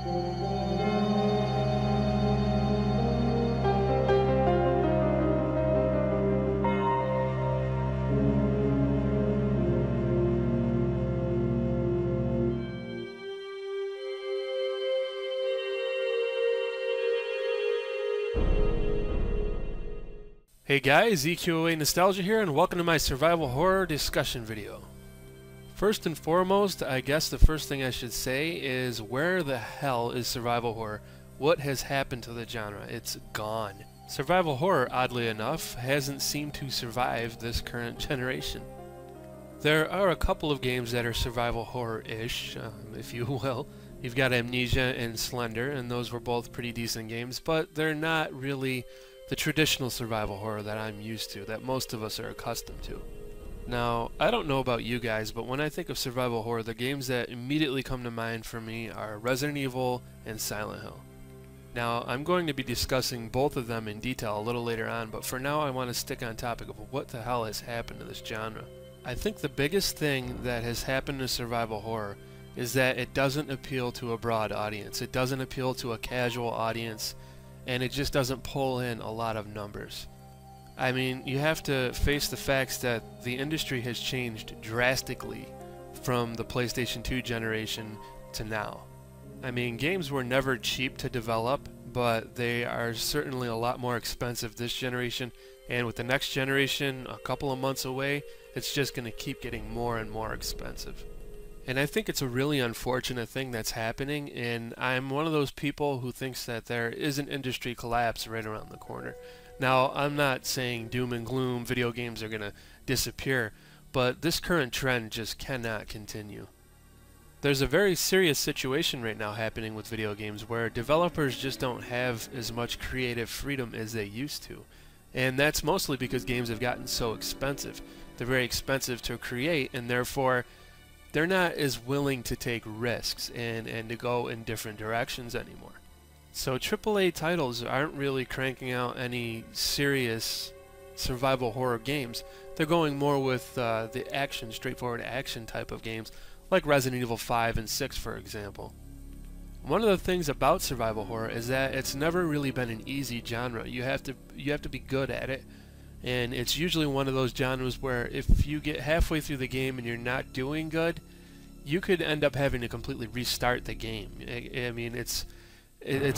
Hey guys, EQOA Nostalgia here, and welcome to my survival horror discussion video. First and foremost, I guess the first thing I should say is, where the hell is survival horror? What has happened to the genre? It's gone. Survival horror, oddly enough, hasn't seemed to survive this current generation. There are a couple of games that are survival horror-ish, if you will. You've got Amnesia and Slender, and those were both pretty decent games, but they're not really the traditional survival horror that I'm used to, that most of us are accustomed to. Now, I don't know about you guys, but when I think of survival horror, the games that immediately come to mind for me are Resident Evil and Silent Hill. Now, I'm going to be discussing both of them in detail a little later on, but for now I want to stick on topic of what the hell has happened to this genre. I think the biggest thing that has happened to survival horror is that it doesn't appeal to a broad audience. It doesn't appeal to a casual audience, and it just doesn't pull in a lot of numbers. I mean, you have to face the facts that the industry has changed drastically from the PlayStation 2 generation to now. I mean, games were never cheap to develop, but they are certainly a lot more expensive this generation, and with the next generation a couple of months away, it's just going to keep getting more and more expensive. And I think it's a really unfortunate thing that's happening, and I'm one of those people who thinks that there is an industry collapse right around the corner. Now, I'm not saying doom and gloom, video games are going to disappear, but this current trend just cannot continue. There's a very serious situation right now happening with video games where developers just don't have as much creative freedom as they used to. And that's mostly because games have gotten so expensive. They're very expensive to create, and therefore they're not as willing to take risks and to go in different directions anymore. So AAA titles aren't really cranking out any serious survival horror games. They're going more with the action, straightforward action type of games, like Resident Evil 5 and 6, for example. One of the things about survival horror is that it's never really been an easy genre. You have to be good at it. And it's usually one of those genres where if you get halfway through the game and you're not doing good, you could end up having to completely restart the game. I mean, it's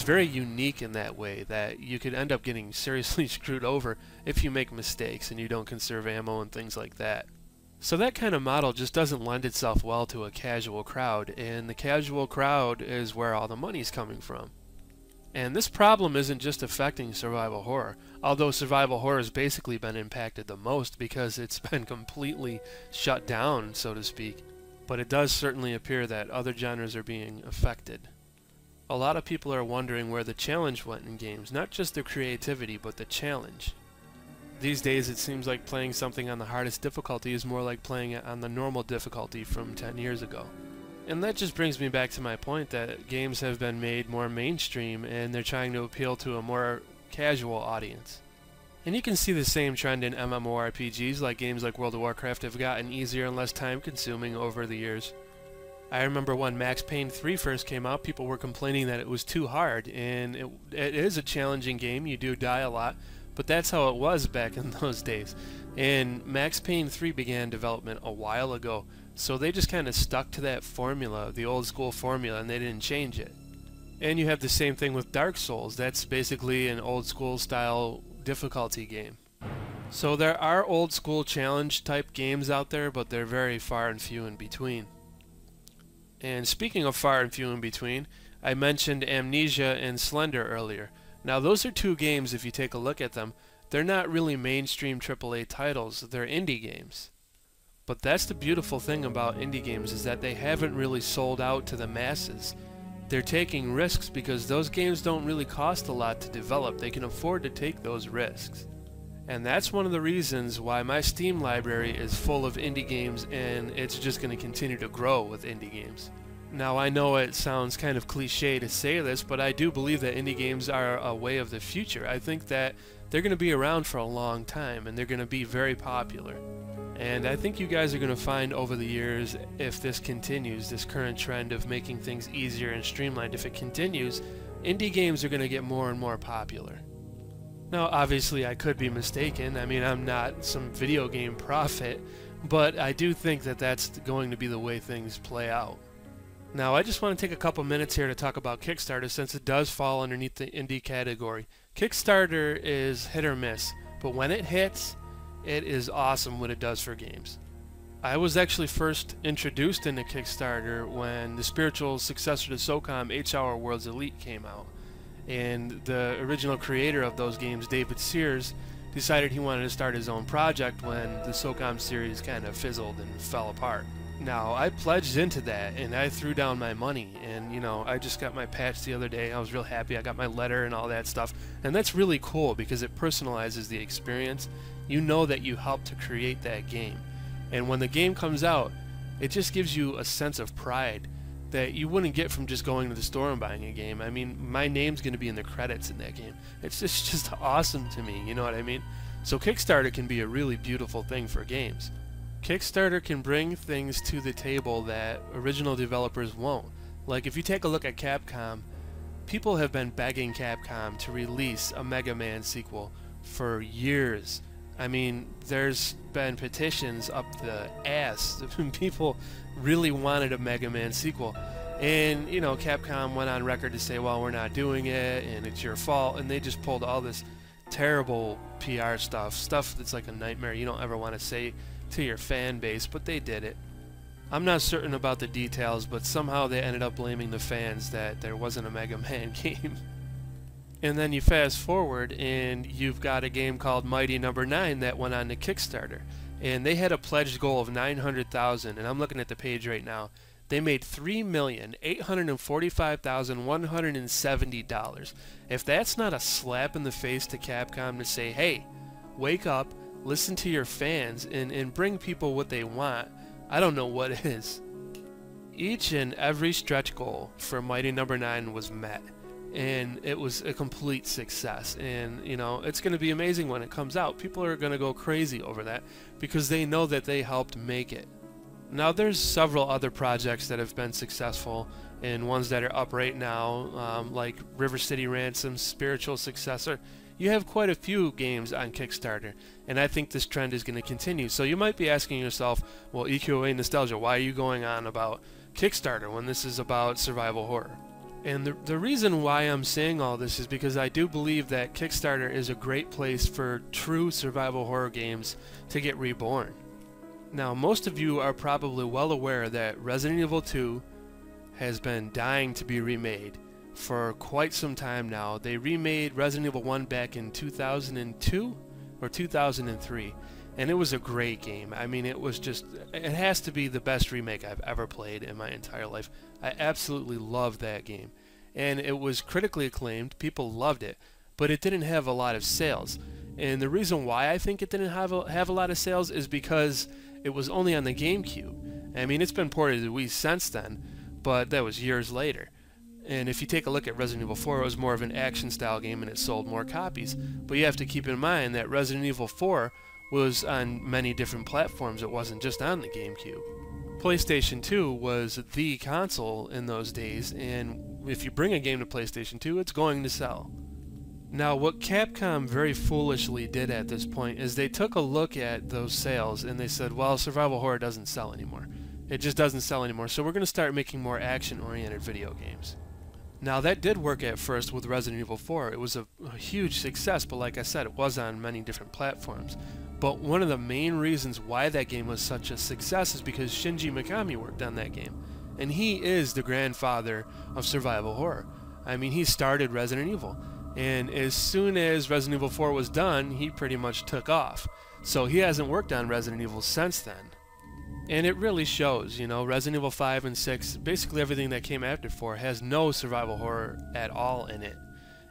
very unique in that way, that you could end up getting seriously screwed over if you make mistakes and you don't conserve ammo and things like that. So that kind of model just doesn't lend itself well to a casual crowd, and the casual crowd is where all the money's coming from. And this problem isn't just affecting survival horror, although survival horror has basically been impacted the most because it's been completely shut down, so to speak. But it does certainly appear that other genres are being affected. A lot of people are wondering where the challenge went in games, not just the creativity, but the challenge. These days it seems like playing something on the hardest difficulty is more like playing it on the normal difficulty from 10 years ago. And that just brings me back to my point that games have been made more mainstream and they're trying to appeal to a more casual audience. And you can see the same trend in MMORPGs, like games like World of Warcraft have gotten easier and less time consuming over the years. I remember when Max Payne 3 first came out, people were complaining that it was too hard, and it is a challenging game, you do die a lot, but that's how it was back in those days. And Max Payne 3 began development a while ago, so they just kind of stuck to that formula, the old school formula, and they didn't change it. And you have the same thing with Dark Souls. That's basically an old school style difficulty game. So there are old school challenge type games out there, but they're very far and few in between. And speaking of far and few in between, I mentioned Amnesia and Slender earlier. Now those are two games, if you take a look at them, they're not really mainstream AAA titles, they're indie games. But that's the beautiful thing about indie games, is that they haven't really sold out to the masses. They're taking risks because those games don't really cost a lot to develop. They can afford to take those risks. And that's one of the reasons why my Steam library is full of indie games, and it's just going to continue to grow with indie games. Now I know it sounds kind of cliche to say this, but I do believe that indie games are a way of the future. I think that they're going to be around for a long time, and they're going to be very popular. And I think you guys are going to find over the years, if this continues, this current trend of making things easier and streamlined, if it continues, indie games are going to get more and more popular. Now, obviously, I could be mistaken. I mean, I'm not some video game prophet, but I do think that that's going to be the way things play out. Now, I just want to take a couple minutes here to talk about Kickstarter, since it does fall underneath the indie category. Kickstarter is hit or miss, but when it hits, it is awesome what it does for games. I was actually first introduced into Kickstarter when the spiritual successor to SOCOM, H-Hour Worlds Elite, came out. And the original creator of those games, David Sears, decided he wanted to start his own project when the SOCOM series kind of fizzled and fell apart. Now, I pledged into that, and I threw down my money, and you know, I just got my patch the other day. I was real happy. I got my letter and all that stuff, and that's really cool because it personalizes the experience. You know that you helped to create that game, and when the game comes out, it just gives you a sense of pride that you wouldn't get from just going to the store and buying a game. I mean, my name's going to be in the credits in that game. It's just awesome to me, you know what I mean? So Kickstarter can be a really beautiful thing for games. Kickstarter can bring things to the table that original developers won't. Like if you take a look at Capcom, people have been begging Capcom to release a Mega Man sequel for years. I mean, there's been petitions up the ass. People really wanted a Mega Man sequel. And, you know, Capcom went on record to say, well, we're not doing it, and it's your fault. And they just pulled all this terrible PR stuff that's like a nightmare you don't ever want to say to your fan base, but they did it. I'm not certain about the details, but somehow they ended up blaming the fans that there wasn't a Mega Man game. And then you fast forward and you've got a game called Mighty Number 9 that went on to Kickstarter. And they had a pledged goal of $900,000, and I'm looking at the page right now. They made $3,845,170. If that's not a slap in the face to Capcom to say, hey, wake up, listen to your fans, and bring people what they want, I don't know what is. Each and every stretch goal for Mighty Number 9 was met. And it was a complete success, and you know, it's going to be amazing when it comes out. People are going to go crazy over that because they know that they helped make it. Now there's several other projects that have been successful and ones that are up right now, like River City Ransom's spiritual successor. You have quite a few games on Kickstarter, and I think this trend is going to continue. So you might be asking yourself, well, EQOA Nostalgia, why are you going on about Kickstarter when this is about survival horror? And the reason why I'm saying all this is because I do believe that Kickstarter is a great place for true survival horror games to get reborn. Now, most of you are probably well aware that Resident Evil 2 has been dying to be remade for quite some time now. They remade Resident Evil 1 back in 2002 or 2003, and it was a great game. I mean, it has to be the best remake I've ever played in my entire life. I absolutely loved that game. And it was critically acclaimed, people loved it, but it didn't have a lot of sales. And the reason why I think it didn't have a lot of sales is because it was only on the GameCube. I mean, it's been ported to Wii since then, but that was years later. And if you take a look at Resident Evil 4, it was more of an action-style game and it sold more copies. But you have to keep in mind that Resident Evil 4 was on many different platforms. It wasn't just on the GameCube. PlayStation 2 was the console in those days, and if you bring a game to PlayStation 2, it's going to sell. Now, what Capcom very foolishly did at this point is they took a look at those sales and they said, well, survival horror doesn't sell anymore. It just doesn't sell anymore, so we're going to start making more action-oriented video games. Now, that did work at first with Resident Evil 4. It was a huge success, but like I said, it was on many different platforms. But one of the main reasons why that game was such a success is because Shinji Mikami worked on that game. And he is the grandfather of survival horror. I mean, he started Resident Evil. And as soon as Resident Evil 4 was done, he pretty much took off. So he hasn't worked on Resident Evil since then. And it really shows, you know, Resident Evil 5 and 6, basically everything that came after 4 has no survival horror at all in it.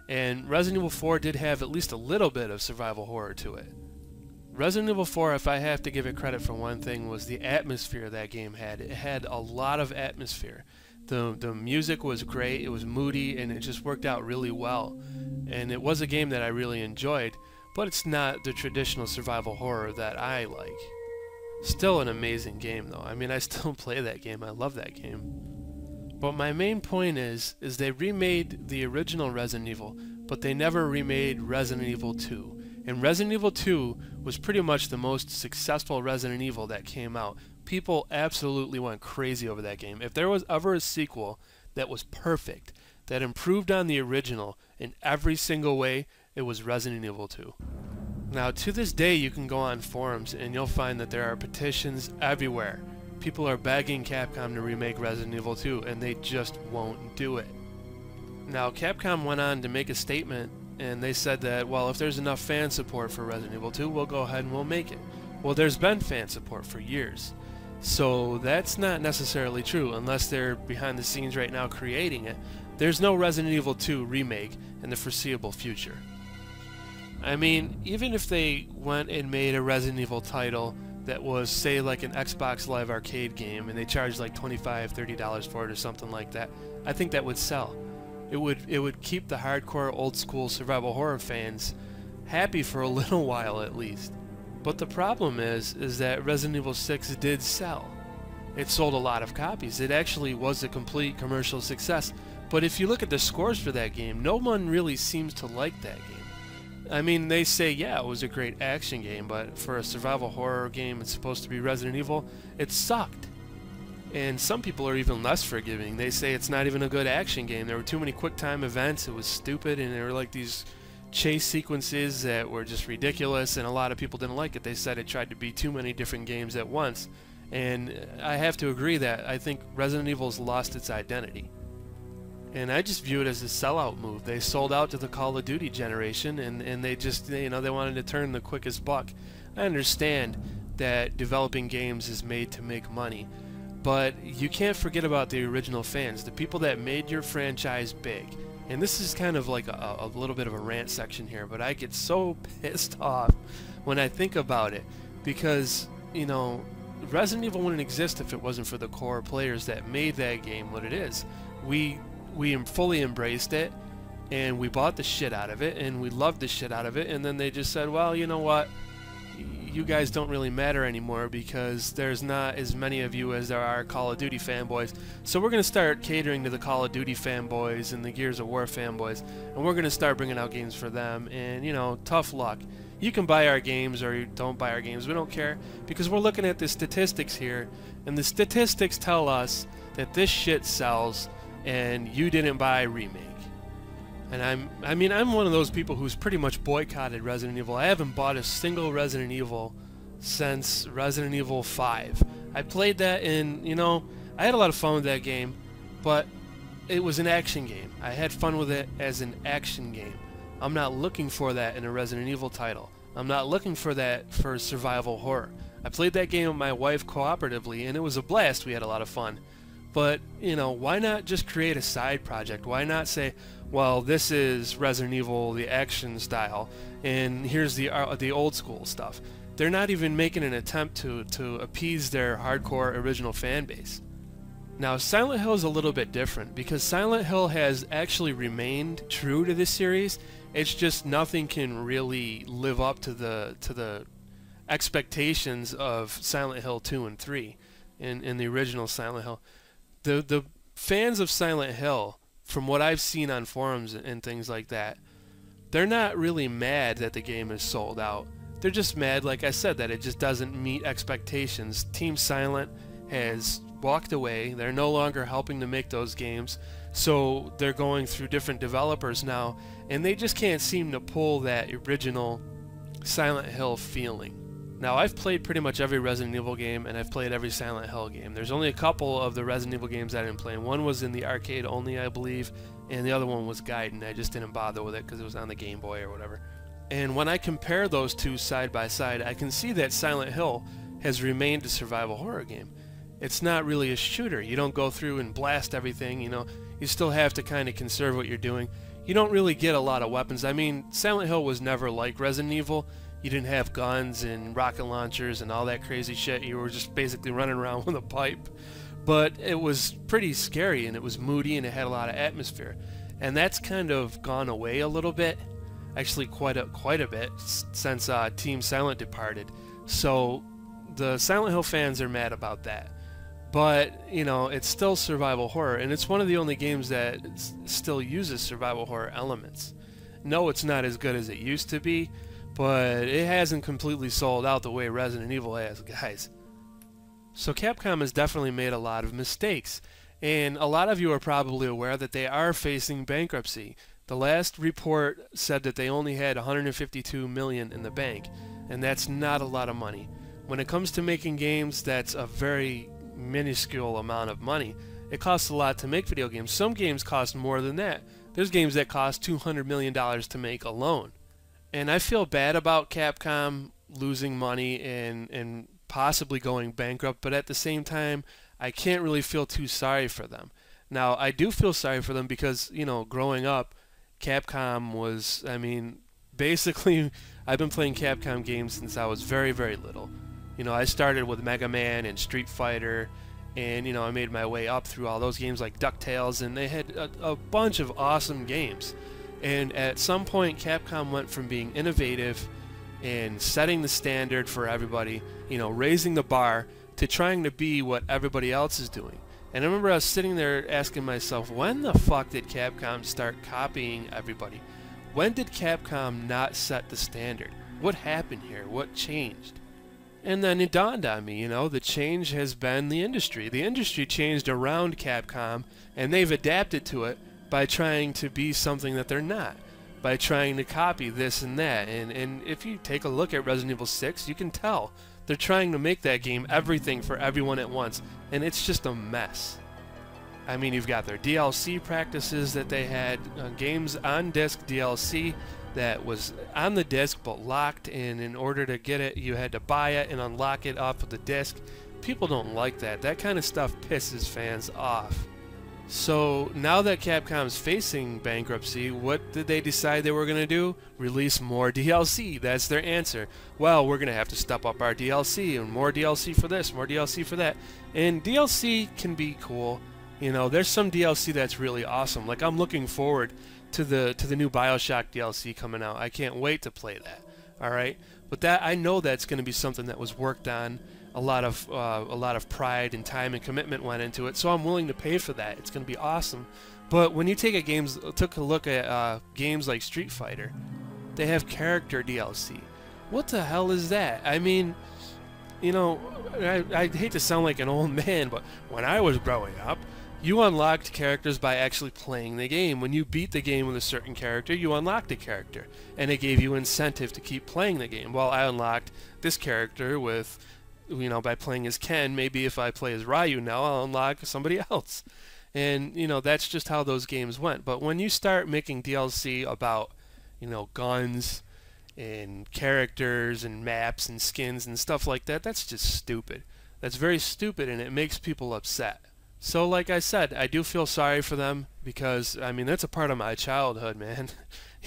And Resident Evil 4 did have at least a little bit of survival horror to it. Resident Evil 4, if I have to give it credit for one thing, was the atmosphere that game had. It had a lot of atmosphere. The music was great, it was moody, and it just worked out really well. And it was a game that I really enjoyed, but it's not the traditional survival horror that I like. Still an amazing game though. I mean, I still play that game. I love that game. But my main point is they remade the original Resident Evil, but they never remade Resident Evil 2. And Resident Evil 2 was pretty much the most successful Resident Evil that came out. People absolutely went crazy over that game. If there was ever a sequel that was perfect, that improved on the original in every single way, it was Resident Evil 2. Now, to this day, you can go on forums and you'll find that there are petitions everywhere. People are begging Capcom to remake Resident Evil 2, and they just won't do it. Now, Capcom went on to make a statement, and they said that, well, if there's enough fan support for Resident Evil 2, we'll go ahead and we'll make it. Well, there's been fan support for years. So that's not necessarily true, unless they're behind the scenes right now creating it. There's no Resident Evil 2 remake in the foreseeable future. I mean, even if they went and made a Resident Evil title that was, say, like an Xbox Live Arcade game, and they charged like $25, $30 for it or something like that, I think that would sell. It would keep the hardcore old school survival horror fans happy for a little while at least. But the problem is that Resident Evil 6 did sell. It sold a lot of copies. It actually was a complete commercial success. But if you look at the scores for that game, no one really seems to like that game. I mean, they say, yeah, it was a great action game, but for a survival horror game, it's supposed to be Resident Evil, it sucked. And some people are even less forgiving. They say it's not even a good action game. There were too many quick time events, it was stupid, and there were like these chase sequences that were just ridiculous, and a lot of people didn't like it. They said it tried to be too many different games at once. And I have to agree that I think Resident Evil's lost its identity. And I just view it as a sellout move. They sold out to the Call of Duty generation, and they just, you know, they wanted to turn the quickest buck. I understand that developing games is made to make money, but you can't forget about the original fans, the people that made your franchise big. And this is kind of like a little bit of a rant section here, but I get so pissed off when I think about it, because, you know, Resident Evil wouldn't exist if it wasn't for the core players that made that game what it is. We fully embraced it, and we bought the shit out of it, and we loved the shit out of it, and then they just said, well, you know what, you guys don't really matter anymore because there's not as many of you as there are Call of Duty fanboys, so we're going to start catering to the Call of Duty fanboys and the Gears of War fanboys, and we're going to start bringing out games for them, and, you know, tough luck. You can buy our games or you don't buy our games, we don't care, because we're looking at the statistics here, and the statistics tell us that this shit sells, and you didn't buy a remake. And I'm one of those people who's pretty much boycotted Resident Evil. I haven't bought a single Resident Evil since Resident Evil 5. I played that, and, you know, I had a lot of fun with that game, but it was an action game. I had fun with it as an action game. I'm not looking for that in a Resident Evil title. I'm not looking for that for survival horror. I played that game with my wife cooperatively, and it was a blast. We had a lot of fun. But, you know, why not just create a side project? Why not say, well, this is Resident Evil, the action style, and here's the old school stuff. They're not even making an attempt to appease their hardcore original fan base. Now, Silent Hill is a little bit different, because Silent Hill has actually remained true to this series. It's just nothing can really live up to the expectations of Silent Hill 2 and 3 in the original Silent Hill. The fans of Silent Hill, from what I've seen on forums and things like that, they're not really mad that the game is sold out. They're just mad, like I said, that it just doesn't meet expectations. Team Silent has walked away. They're no longer helping to make those games, so they're going through different developers now, and they just can't seem to pull that original Silent Hill feeling. Now, I've played pretty much every Resident Evil game, and I've played every Silent Hill game. There's only a couple of the Resident Evil games I didn't play. One was in the arcade only, I believe, and the other one was Gaiden. I just didn't bother with it because it was on the Game Boy or whatever. And when I compare those two side by side, I can see that Silent Hill has remained a survival horror game. It's not really a shooter. You don't go through and blast everything, you know. You still have to kind of conserve what you're doing. You don't really get a lot of weapons. I mean, Silent Hill was never like Resident Evil. You didn't have guns and rocket launchers and all that crazy shit. You were just basically running around with a pipe. But it was pretty scary, and it was moody, and it had a lot of atmosphere. And that's kind of gone away a little bit. Actually, quite a bit since Team Silent departed. So the Silent Hill fans are mad about that. But, you know, it's still survival horror, and it's one of the only games that still uses survival horror elements. No, it's not as good as it used to be, but it hasn't completely sold out the way Resident Evil has, guys. So Capcom has definitely made a lot of mistakes, and a lot of you are probably aware that they are facing bankruptcy. The last report said that they only had $152 million in the bank, and that's not a lot of money. When it comes to making games, that's a very minuscule amount of money. It costs a lot to make video games. Some games cost more than that. There's games that cost $200 million to make alone. And I feel bad about Capcom losing money and possibly going bankrupt, but at the same time, I can't really feel too sorry for them. Now, I do feel sorry for them because, you know, growing up, Capcom was, I mean, basically, I've been playing Capcom games since I was very, very little. You know, I started with Mega Man and Street Fighter, and, you know, I made my way up through all those games like DuckTales, and they had a bunch of awesome games. And at some point, Capcom went from being innovative and setting the standard for everybody, you know, raising the bar, to trying to be what everybody else is doing. And I remember I was sitting there asking myself, when the fuck did Capcom start copying everybody? When did Capcom not set the standard? What happened here? What changed? And then it dawned on me, you know, the change has been the industry. The industry changed around Capcom, and they've adapted to it by trying to be something that they're not, by trying to copy this and that. And if you take a look at Resident Evil 6, you can tell they're trying to make that game everything for everyone at once, and it's just a mess. I mean, you've got their DLC practices that they had, games on disc DLC that was on the disc but locked, and in order to get it, you had to buy it and unlock it off of the disc. People don't like that. That kind of stuff pisses fans off. So now that Capcom's facing bankruptcy, what did they decide they were going to do? Release more DLC. That's their answer. Well, we're going to have to step up our DLC, and more DLC for this, more DLC for that. And DLC can be cool. You know, there's some DLC that's really awesome. Like, I'm looking forward to the new BioShock DLC coming out. I can't wait to play that. All right, but that, I know that's going to be something that was worked on. A lot of pride and time and commitment went into it, so I'm willing to pay for that. It's going to be awesome. But when you took a look at games like Street Fighter, they have character DLC. What the hell is that? I mean, you know, I hate to sound like an old man, but when I was growing up, you unlocked characters by actually playing the game. When you beat the game with a certain character, you unlocked a character, and it gave you incentive to keep playing the game. Well, I unlocked this character with, you know, by playing as Ken. Maybe if I play as Ryu now, I'll unlock somebody else. And, you know, that's just how those games went. But when you start making DLC about, you know, guns and characters and maps and skins and stuff like that, that's just stupid. That's very stupid, and it makes people upset. So like I said, I do feel sorry for them because, I mean, that's a part of my childhood, man.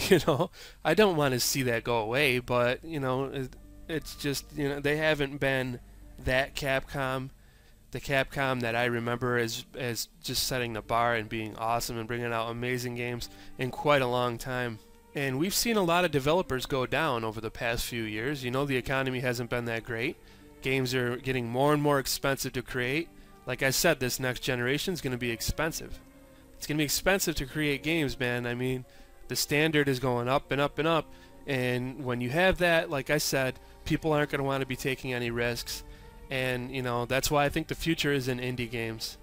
You know, I don't want to see that go away, but, you know, it's just, you know, they haven't been that Capcom, the Capcom that I remember as just setting the bar and being awesome and bringing out amazing games in quite a long time. And we've seen a lot of developers go down over the past few years. You know, the economy hasn't been that great. Games are getting more and more expensive to create. Like I said, this next generation is going to be expensive. It's going to be expensive to create games, man. I mean, the standard is going up and up and up. And when you have that, like I said, people aren't going to want to be taking any risks. And, you know, that's why I think the future is in indie games.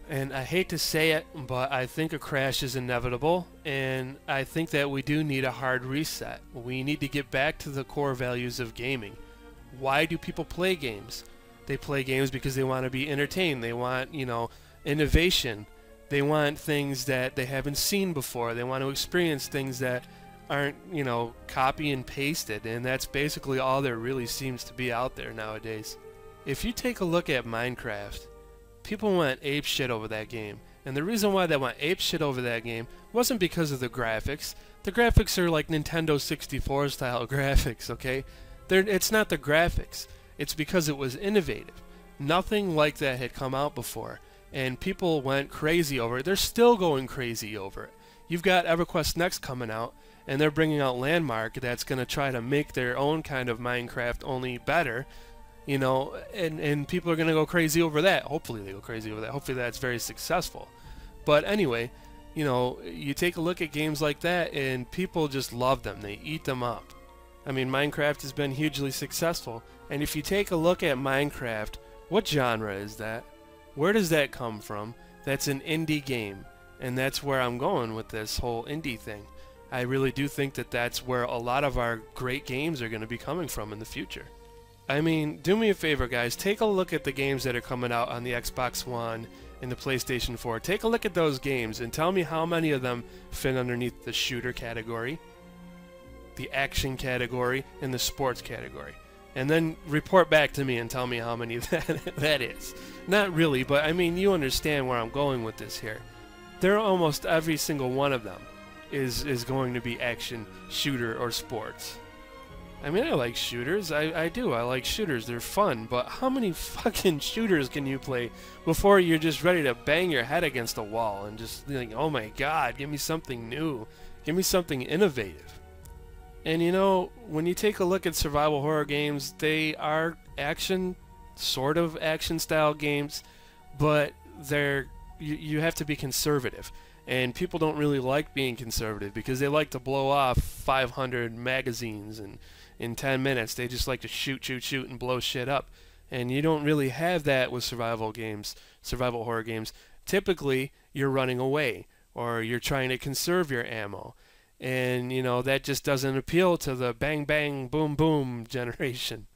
And I hate to say it, but I think a crash is inevitable. And I think that we do need a hard reset. We need to get back to the core values of gaming. Why do people play games? They play games because they want to be entertained. They want, you know, innovation. They want things that they haven't seen before. They want to experience things that aren't, you know, copy and pasted. And that's basically all there really seems to be out there nowadays. If you take a look at Minecraft, people went apeshit over that game. And the reason why they went apeshit over that game wasn't because of the graphics. The graphics are like Nintendo 64 style graphics, okay? It's not the graphics. It's because it was innovative. Nothing like that had come out before, and people went crazy over it. They're still going crazy over it. You've got EverQuest Next coming out, and they're bringing out Landmark that's going to try to make their own kind of Minecraft, only better. you know, and people are going to go crazy over that. Hopefully they go crazy over that. Hopefully that's very successful. But anyway, you know, you take a look at games like that and people just love them. They eat them up. I mean, Minecraft has been hugely successful. And if you take a look at Minecraft, what genre is that? Where does that come from? That's an indie game. And that's where I'm going with this whole indie thing. I really do think that that's where a lot of our great games are going to be coming from in the future. I mean, do me a favor, guys. Take a look at the games that are coming out on the Xbox One and the PlayStation 4. Take a look at those games and tell me how many of them fit underneath the shooter category, the action category, and the sports category. And then report back to me and tell me how many that is. Not really, but I mean, you understand where I'm going with this here. There are almost every single one of them is going to be action, shooter, or sports. I mean, I like shooters. I do. I like shooters. They're fun. But how many fucking shooters can you play before you're just ready to bang your head against a wall and just think, oh my god, give me something new. Give me something innovative. And you know, when you take a look at survival horror games, they are action, sort of action style games, but you have to be conservative. And people don't really like being conservative because they like to blow off 500 magazines and in 10 minutes. They just like to shoot and blow shit up. And you don't really have that with survival games, survival horror games. Typically, you're running away or you're trying to conserve your ammo. And, you know, that just doesn't appeal to the bang bang boom boom generation.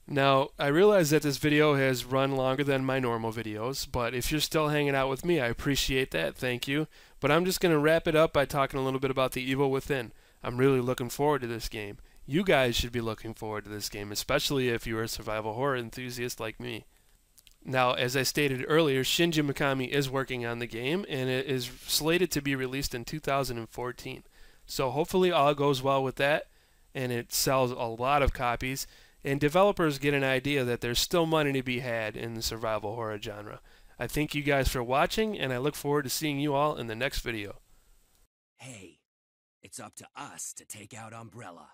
Now, I realize that this video has run longer than my normal videos, but if you're still hanging out with me, I appreciate that. Thank you. But I'm just going to wrap it up by talking a little bit about The Evil Within. I'm really looking forward to this game. You guys should be looking forward to this game, especially if you're a survival horror enthusiast like me. Now, as I stated earlier, Shinji Mikami is working on the game, and it is slated to be released in 2014. So hopefully all goes well with that, and it sells a lot of copies, and developers get an idea that there's still money to be had in the survival horror genre. I thank you guys for watching, and I look forward to seeing you all in the next video. Hey, it's up to us to take out Umbrella.